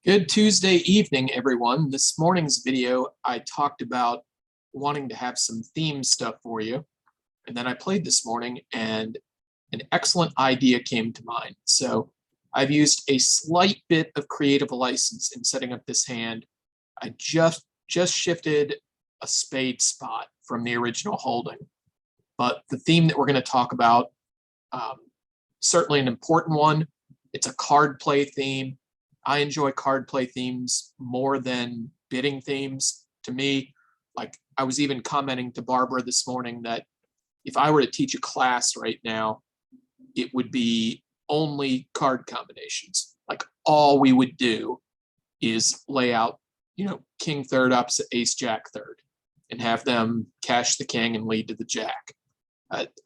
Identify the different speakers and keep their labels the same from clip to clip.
Speaker 1: Good Tuesday evening, everyone. This morning's video, I talked about wanting to have some theme stuff for you. And then I played this morning and an excellent idea came to mind. So I've used a slight bit of creative license in setting up this hand. I just shifted a spade spot from the original holding. But the theme that we're going to talk about, certainly an important one. It's a card play theme. I enjoy card play themes more than bidding themes. To me, like I was even commenting to Barbara this morning that if I were to teach a class right now, it would be only card combinations. Like all we would do is lay out, king third opposite ace jack third and have them cash the king and lead to the jack.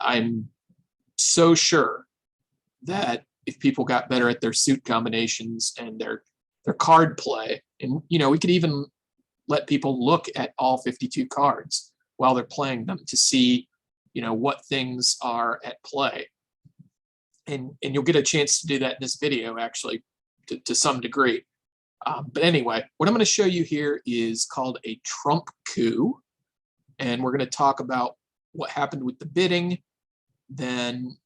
Speaker 1: I'm so sure that if people got better at their suit combinations and their card play, and we could even let people look at all 52 cards while they're playing them to see what things are at play, and you'll get a chance to do that in this video actually to some degree. But anyway, what I'm going to show you here is called a trump coup, and we're going to talk about what happened with the bidding, then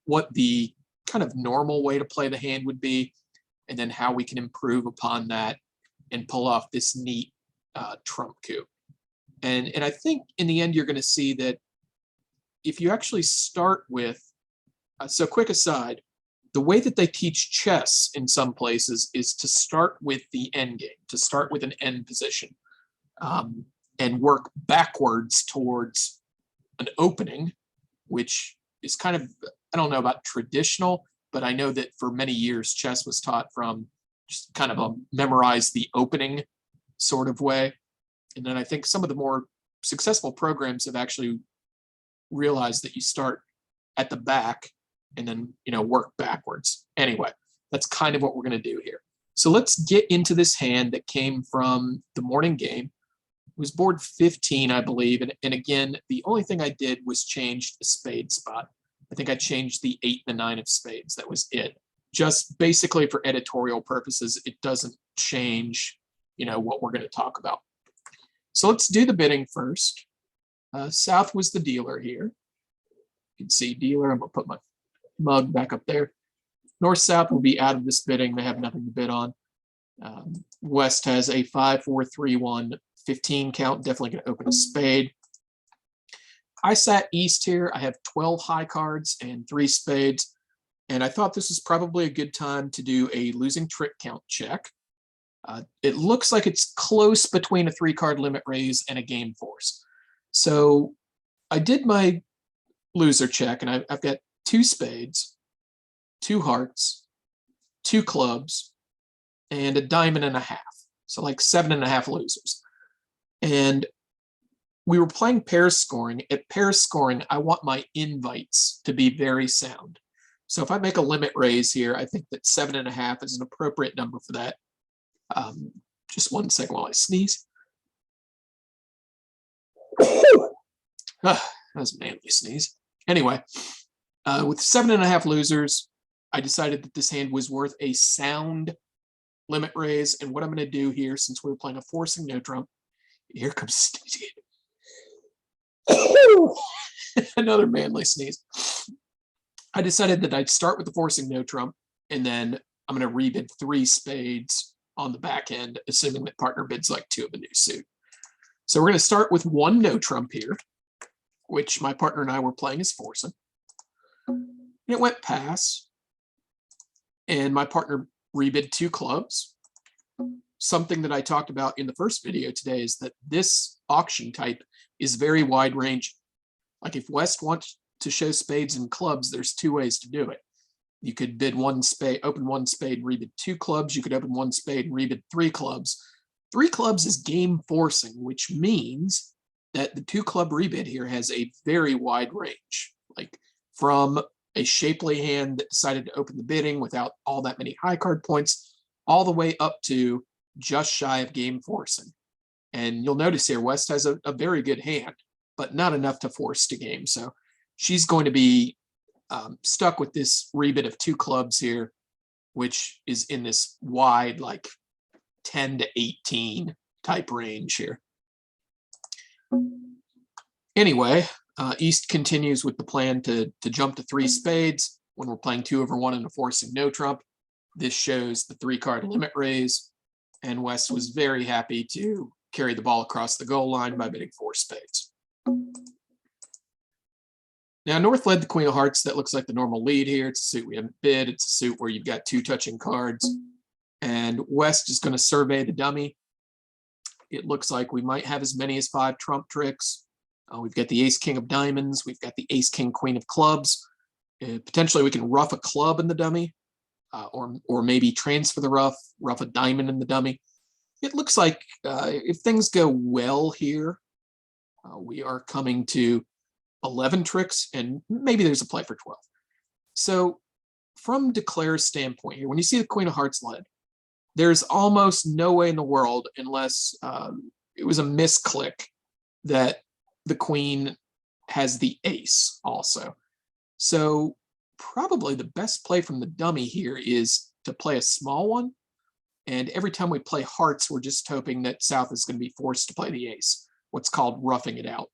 Speaker 1: what the kind of normal way to play the hand would be, and then how we can improve upon that and pull off this neat trump coup. And I think in the end you're going to see that if you actually start with, so quick aside, the way that they teach chess in some places is to start with the end game, to start with an end position, and work backwards towards an opening, which is kind of, I don't know about traditional, but I know that for many years chess was taught from just kind of a memorize the opening sort of way. And then I think some of the more successful programs have actually realized that you start at the back and then, work backwards. Anyway, that's kind of what we're going to do here. So let's get into this hand that came from the morning game. It was board 15, I believe. And again, the only thing I did was change the spade spot. I think I changed the 8 and the 9 of spades. That was it. Just basically for editorial purposes, it doesn't change, what we're going to talk about. So let's do the bidding first. South was the dealer here. You can see dealer. I'm going to put my mug back up there. North-South will be out of this bidding. They have nothing to bid on. West has a 5, 4, 3, 1, 15 count. Definitely going to open a spade. I sat east here. I have 12 high cards and 3 spades. And I thought this was probably a good time to do a losing trick count check. It looks like it's close between a 3-card limit raise and a game force. So I did my loser check, and I've got 2 spades, 2 hearts, 2 clubs, and a diamond and a half. So like 7.5 losers. And we were playing pairs scoring. At pairs scoring, I want my invites to be very sound. So if I make a limit raise here, I think that 7.5 is an appropriate number for that. Just one second while I sneeze. That was a manly sneeze. Anyway, with 7.5 losers, I decided that this hand was worth a sound limit raise. And what I'm going to do here, since we were playing a forcing no trump, here comes sneezing. Another manly sneeze. I decided that I'd start with the forcing no trump, and then I'm going to rebid 3 spades on the back end, assuming that partner bids like 2 of a new suit. So we're going to start with 1 no trump here, which my partner and I were playing as forcing. And it went pass, and my partner rebid 2 clubs. Something that I talked about in the first video today is that this auction type is very wide ranging. Like if West wants to show spades and clubs, there's 2 ways to do it. You could bid 1 spade, open 1 spade, rebid 2 clubs. You could open 1 spade and rebid 3 clubs. 3 clubs is game forcing, which means that the 2 club rebid here has a very wide range. Like from a shapely hand that decided to open the bidding without all that many high card points, all the way up to just shy of game forcing. And you'll notice here, West has a very good hand, but not enough to force to game. So she's going to be stuck with this rebid of 2 clubs here, which is in this wide, like 10 to 18 type range here. Anyway, East continues with the plan to jump to 3 spades when we're playing 2/1 and forcing no trump. This shows the 3-card limit raise, and West was very happy to carry the ball across the goal line by bidding 4 spades. Now, North led the Queen of Hearts. That looks like the normal lead here. It's a suit we haven't bid. It's a suit where you've got 2 touching cards. And West is going to survey the dummy. It looks like we might have as many as 5 trump tricks. We've got the Ace-King of Diamonds. We've got the Ace-King-Queen of Clubs. Potentially, we can ruff a club in the dummy, or maybe transfer the ruff a diamond in the dummy. It looks like if things go well here, we are coming to 11 tricks, and maybe there's a play for 12. So from Declare's standpoint here, when you see the Queen of Hearts led, there's almost no way in the world, unless it was a misclick, that the Queen has the ace also. So probably the best play from the dummy here is to play a small one. And every time we play hearts, we're just hoping that South is going to be forced to play the ace, what's called roughing it out.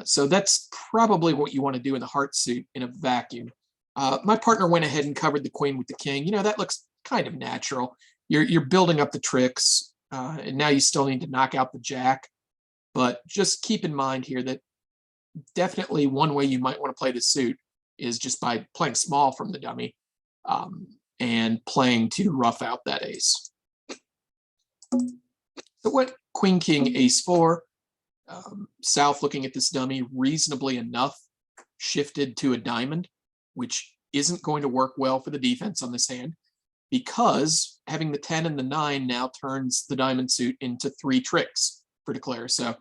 Speaker 1: So that's probably what you want to do in the heart suit in a vacuum. My partner went ahead and covered the Queen with the King. You know, that looks kind of natural. You're building up the tricks, and now you still need to knock out the Jack. But just keep in mind here that definitely one way you might want to play the suit is just by playing small from the dummy and playing to rough out that ace. So what Queen, King, Ace 4, South, looking at this dummy, reasonably enough shifted to a diamond, which isn't going to work well for the defense on this hand, because having the 10 and the 9 now turns the diamond suit into 3 tricks for Declare. So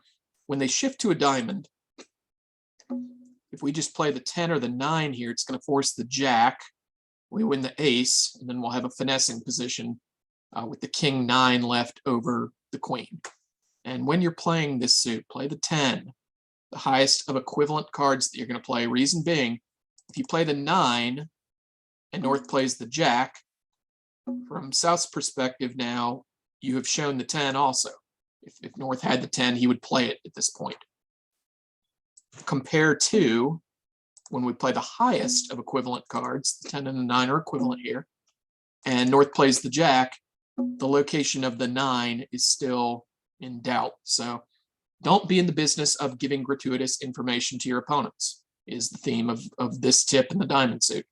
Speaker 1: when they shift to a diamond, if we just play the 10 or the 9 here, it's going to force the Jack. We win the ace, and then we'll have a finessing position with the King 9 left over the Queen. And when you're playing this suit, play the 10, the highest of equivalent cards that you're going to play. Reason being, if you play the 9 and North plays the Jack, from South's perspective now, you have shown the 10 also. If North had the 10, he would play it at this point. Compare to when we play the highest of equivalent cards, the 10 and the 9 are equivalent here, and North plays the Jack, the location of the 9 is still in doubt. So don't be in the business of giving gratuitous information to your opponents, is the theme of this tip in the diamond suit.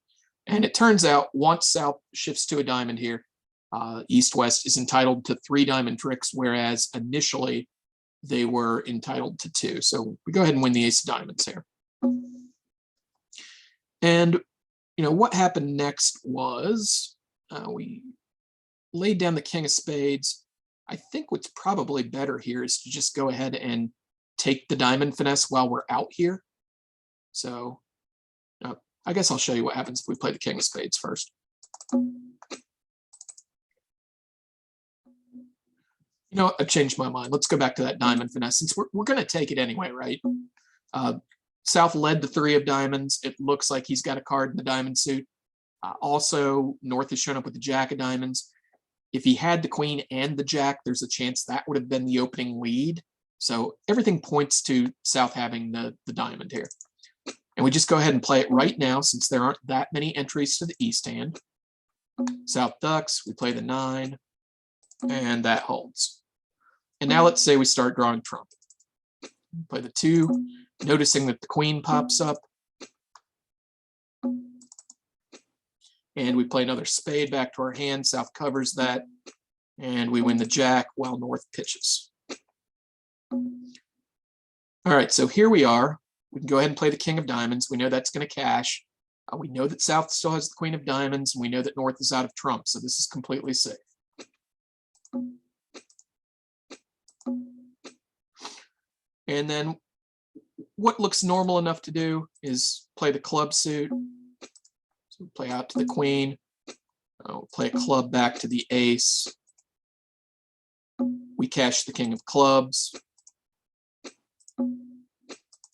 Speaker 1: And it turns out once South shifts to a diamond here, East-West is entitled to 3 diamond tricks, whereas initially they were entitled to 2. So we go ahead and win the ace of diamonds here. And you know what happened next was we laid down the King of Spades. I think what's probably better here is to just go ahead and take the diamond finesse while we're out here. So I guess I'll show you what happens if we play the King of Spades first. You know, I've changed my mind. Let's go back to that diamond finesse, since we're going to take it anyway, right? South led the 3 of diamonds. It looks like he's got a card in the diamond suit. Also, North has shown up with the Jack of diamonds. If he had the Queen and the Jack, there's a chance that would have been the opening lead. So everything points to South having the diamond here. And we just go ahead and play it right now, since there aren't that many entries to the East hand. South ducks, we play the 9, and that holds. And now let's say we start drawing trump. Play the 2, noticing that the Queen pops up. And we play another spade back to our hand. South covers that, and we win the Jack while North pitches. All right, so here we are. We can go ahead and play the King of Diamonds. We know that's going to cash. We know that South still has the Queen of Diamonds, and we know that North is out of trump, so this is completely safe. And then what looks normal enough to do is play the club suit. So we play out to the Queen. We'll play a club back to the ace. We cash the King of Clubs.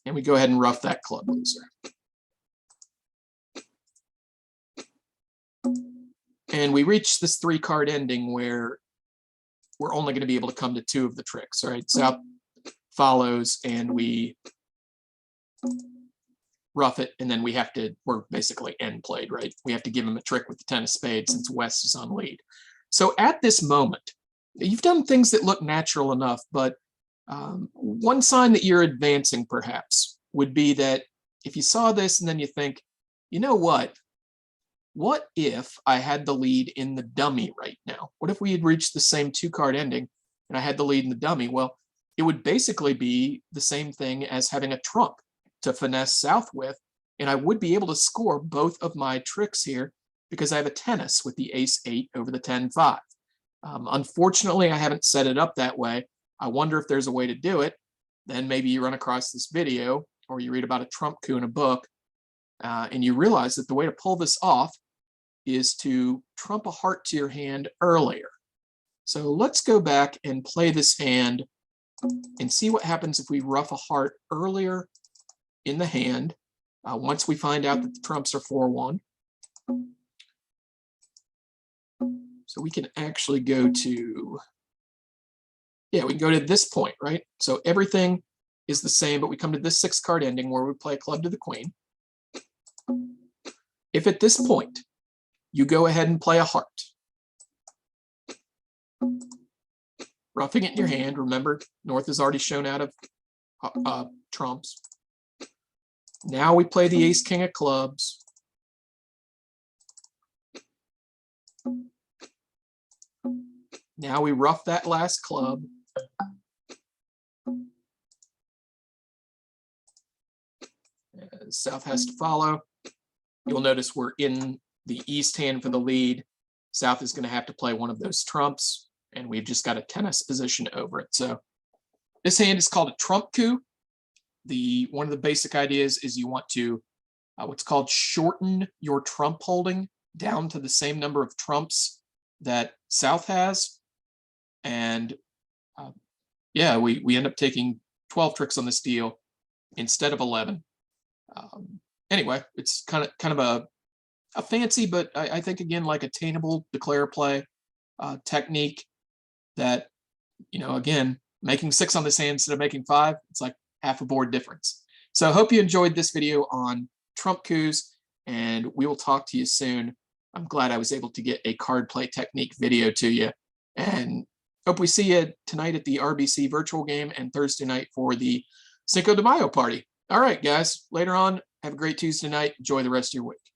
Speaker 1: And we go ahead and rough that club loser. And we reach this 3-card ending where we're only going to be able to come to 2 of the tricks, right? South follows, and we rough it, and then we're basically end played, right? We have to give him a trick with the 10 of spades since West is on lead. So at this moment, you've done things that look natural enough, but one sign that you're advancing perhaps would be that if you saw this and then you think, you know what if I had the lead in the dummy right now? What if we had reached the same 2-card ending and I had the lead in the dummy? Well, it would basically be the same thing as having a trump to finesse South with, and I would be able to score both of my tricks here because I have a tennis with the ace-8 over the 10-5. Unfortunately, I haven't set it up that way. I wonder if there's a way to do it. Then maybe you run across this video or you read about a trump coup in a book, and you realize that the way to pull this off is to trump a heart to your hand earlier. So let's go back and play this hand and see what happens if we rough a heart earlier in the hand, once we find out that the trumps are 4-1. So we can actually go to, we can go to this point, right? So everything is the same, but we come to this 6-card ending where we play a club to the queen. If at this point you go ahead and play a heart, roughing it in your hand, remember, North is already shown out of trumps. Now we play the ace-king of clubs. Now we rough that last club. South has to follow. You'll notice we're in the east hand for the lead. South is going to have to play one of those trumps, and we've just got a tennis position over it. So this hand is called a trump coup. One of the basic ideas is you want to what's called shorten your trump holding down to the same number of trumps that South has. And we end up taking 12 tricks on this deal instead of 11. Anyway, it's kind of a fancy, but I think again like attainable declare play technique that, again, making 6 on this hand instead of making 5, it's like half a board difference. So I hope you enjoyed this video on trump coups, and we will talk to you soon. I'm glad I was able to get a card play technique video to you, and hope we see you tonight at the RBC virtual game and Thursday night for the Cinco de Mayo party. All right, guys, later on, have a great Tuesday night. Enjoy the rest of your week.